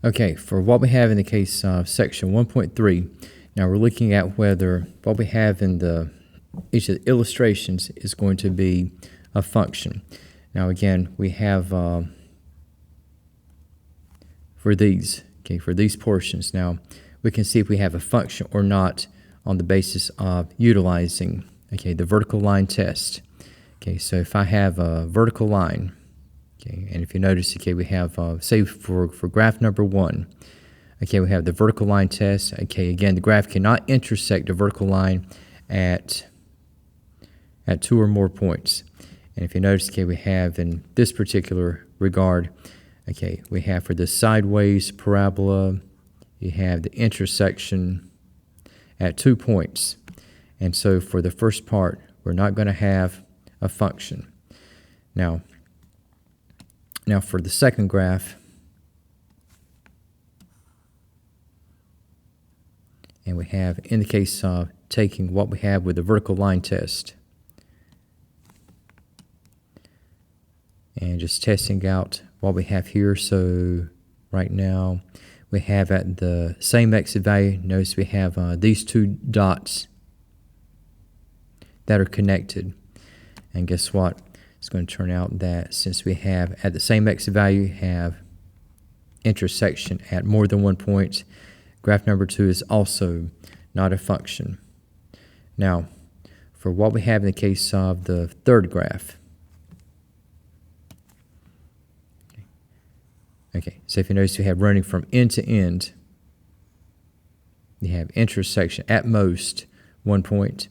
Okay, for what we have in the case of section 1.3, now we're looking at whether what we have in each of the illustrations is going to be a function. Now again, we have for these portions, now we can see if we have a function or not on the basis of utilizing, the vertical line test. Okay, so if I have a vertical line, and if you notice, we have, say for graph number 1, we have the vertical line test. Again, the graph cannot intersect the vertical line at 2 or more points. And if you notice, we have in this particular regard, we have for the sideways parabola, you have the intersection at 2 points. And so for the first part, we're not going to have a function. Now for the second graph, and we have, in the case of taking what we have with the vertical line test, and just testing out what we have here. So right now, we have at the same exit value, notice we have these 2 dots that are connected. And guess what? It's going to turn out that since we have at the same exit value have intersection at more than 1 point, graph number 2 is also not a function. Now, for what we have in the case of the third graph, so if you notice, we have running from end to end, you have intersection at most 1 point.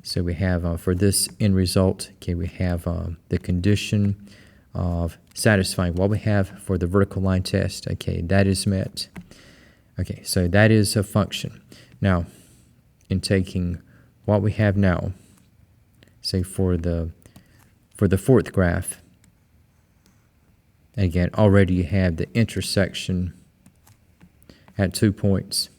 So we have for this end result, we have the condition of satisfying what we have for the vertical line test. That is met. So that is a function. Now, in taking what we have now, say for the fourth graph, again, already you have the intersection at 2 points.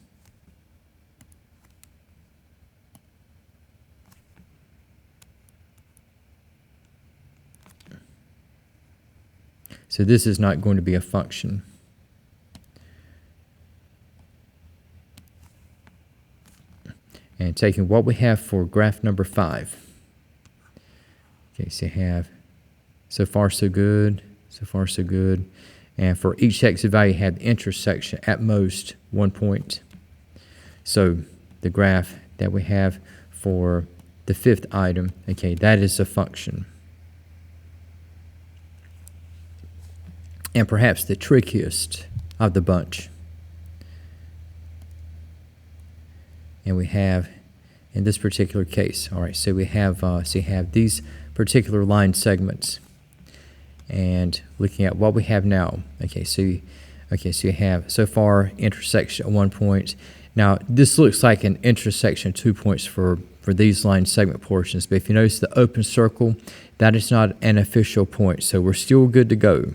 So this is not going to be a function. And taking what we have for graph number 5. So you have so far so good, so far so good. And for each exit value, you have the intersection at most 1 point. So the graph that we have for the fifth item, that is a function. And perhaps the trickiest of the bunch. And we have, in this particular case, all right, so we have, you have these particular line segments. And looking at what we have now, so you have so far intersection at 1 point. Now, this looks like an intersection 2 points for these line segment portions. But if you notice the open circle, that is not an official point. So we're still good to go.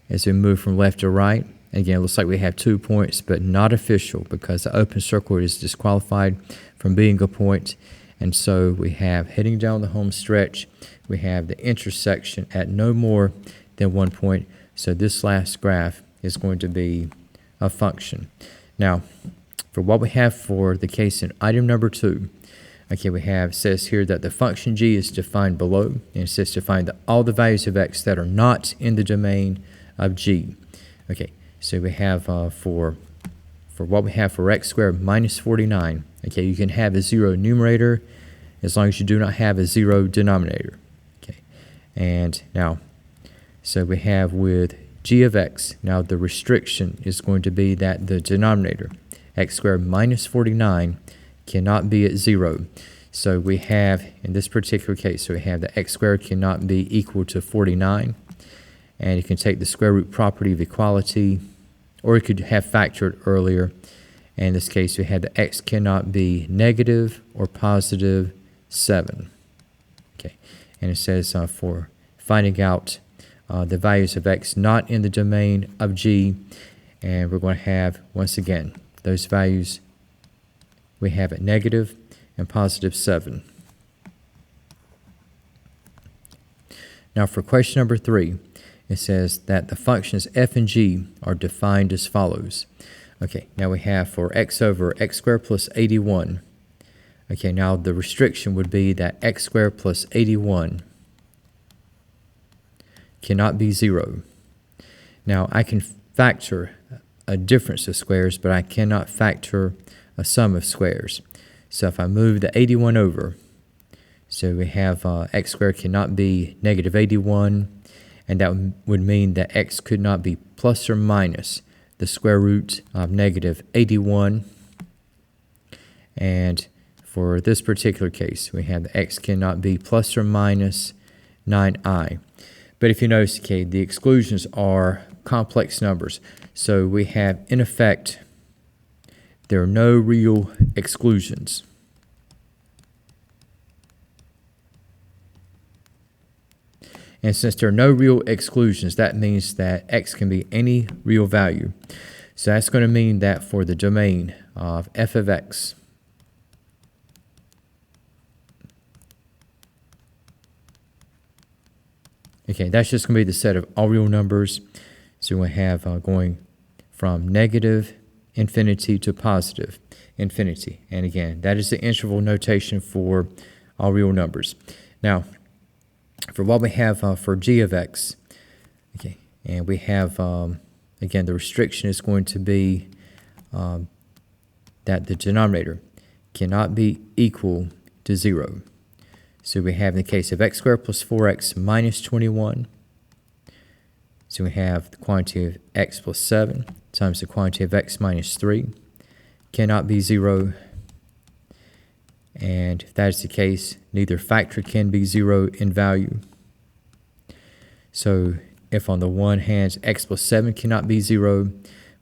As we move from left to right, again, it looks like we have 2 points, but not official because the open circle is disqualified from being a point. And so we have, heading down the home stretch, we have the intersection at no more than 1 point. So this last graph is going to be a function. Now, for what we have for the case in item number 2, we have, says here that the function g is defined below, and it says to find all the values of x that are not in the domain of g. So we have for what we have for x squared minus 49, you can have a 0 numerator as long as you do not have a 0 denominator. And now, so we have with g of x, now the restriction is going to be that the denominator, x squared minus 49, cannot be at 0. So we have, in this particular case, so we have the x squared cannot be equal to 49. And you can take the square root property of equality, or you could have factored earlier. And in this case, we had the x cannot be negative or positive 7. And it says for finding out the values of x not in the domain of g, and we're going to have, once again, those values we have at negative and positive 7. Now for question number 3, it says that the functions f and g are defined as follows. Okay, now we have for x over x squared plus 81. Okay, now the restriction would be that x squared plus 81 cannot be 0. Now I can factor a difference of squares, but I cannot factor a sum of squares. So if I move the 81 over, so we have x squared cannot be negative 81, and that would mean that x could not be plus or minus the square root of negative 81. And for this particular case, we have the x cannot be plus or minus 9i. But if you notice, okay, the exclusions are complex numbers. So we have, in effect, there are no real exclusions. And since there are no real exclusions, that means that x can be any real value. So that's going to mean that for the domain of f of x, okay, that's just going to be the set of all real numbers. So we have going from negative infinity to positive infinity. And again, that is the interval notation for all real numbers. Now, for what we have for g of x, okay, and we have, again, the restriction is going to be that the denominator cannot be equal to 0. So we have in the case of x squared plus 4x minus 21. So we have the quantity of x plus 7 times the quantity of x minus 3 cannot be 0. And if that is the case, neither factor can be 0 in value. So if on the one hand x plus 7 cannot be 0,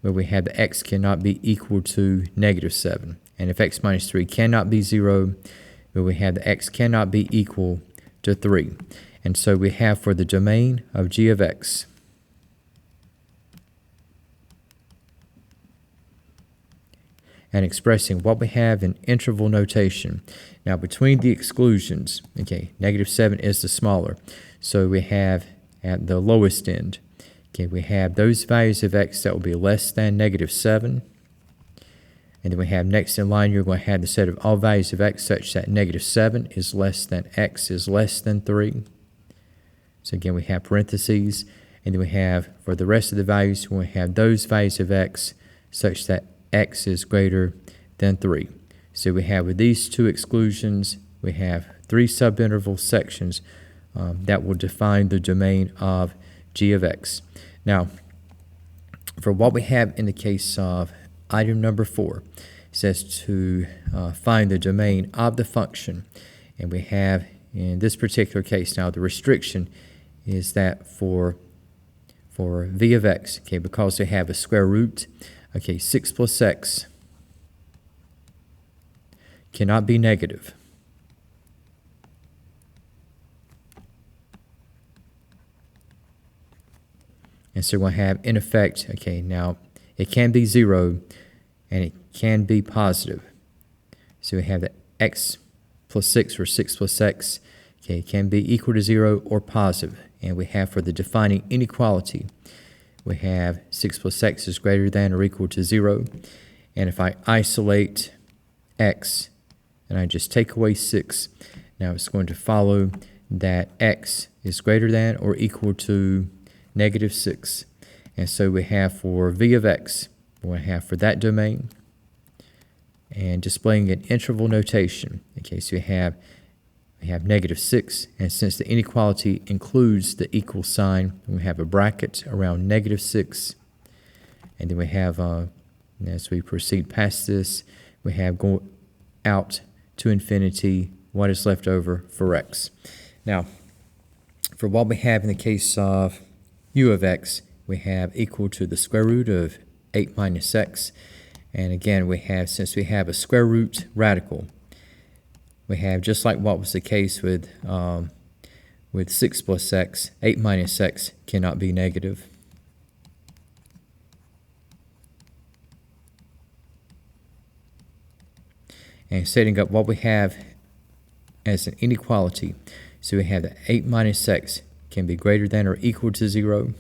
but we have the x cannot be equal to negative 7. And if x minus 3 cannot be 0, but we have the x cannot be equal to 3. And so we have for the domain of g of x, and expressing what we have in interval notation. Now between the exclusions, okay, negative 7 is the smaller. So we have at the lowest end, okay, we have those values of x that will be less than negative 7. And then we have next in line, you're going to have the set of all values of x such that negative 7 is less than x is less than 3. So again, we have parentheses. And then we have, for the rest of the values, we have those values of x such that x is greater than 3. So we have with these two exclusions, we have 3 subinterval sections that will define the domain of g of x. Now, for what we have in the case of item number 4, it says to find the domain of the function. And we have, in this particular case now, the restriction is that for v of x, okay, because they have a square root, okay, 6 plus x cannot be negative. And so we'll have, in effect, okay, now it can be 0 and it can be positive. So we have that x plus 6 or 6 plus x, okay, can be equal to 0 or positive. And we have for the defining inequality, we have 6 plus x is greater than or equal to 0. And if I isolate x and I just take away 6, now it's going to follow that x is greater than or equal to negative 6. And so we have for v of x, we have for that domain, and displaying an interval notation. Okay, so we have negative 6, and since the inequality includes the equal sign, we have a bracket around negative 6, and then we have, as we proceed past this, we have going out to infinity what is left over for x. Now, for what we have in the case of u of x, we have equal to the square root of 8 minus x, and again we have, since we have a square root radical, we have, just like what was the case with 6 plus x, 8 minus x cannot be negative. And setting up what we have as an inequality, so we have that 8 minus x can be greater than or equal to 0.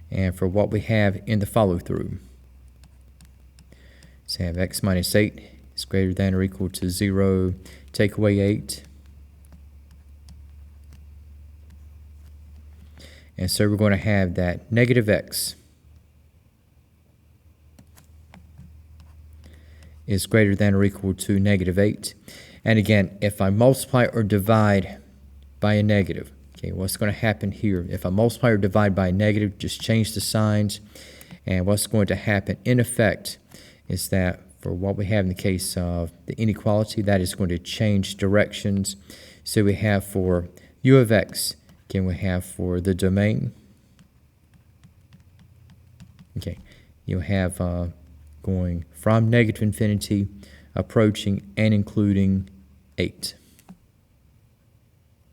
And for what we have in the follow-through, so have x minus 8 is greater than or equal to 0, take away 8. And so we're going to have that negative x is greater than or equal to negative 8. And again, if I multiply or divide by a negative, okay, what's going to happen here? If I multiply or divide by a negative, just change the signs. And what's going to happen in effect is that for what we have in the case of the inequality, that is going to change directions. So we have for u of x, again, we have for the domain, okay, you have going from negative infinity, approaching and including 8.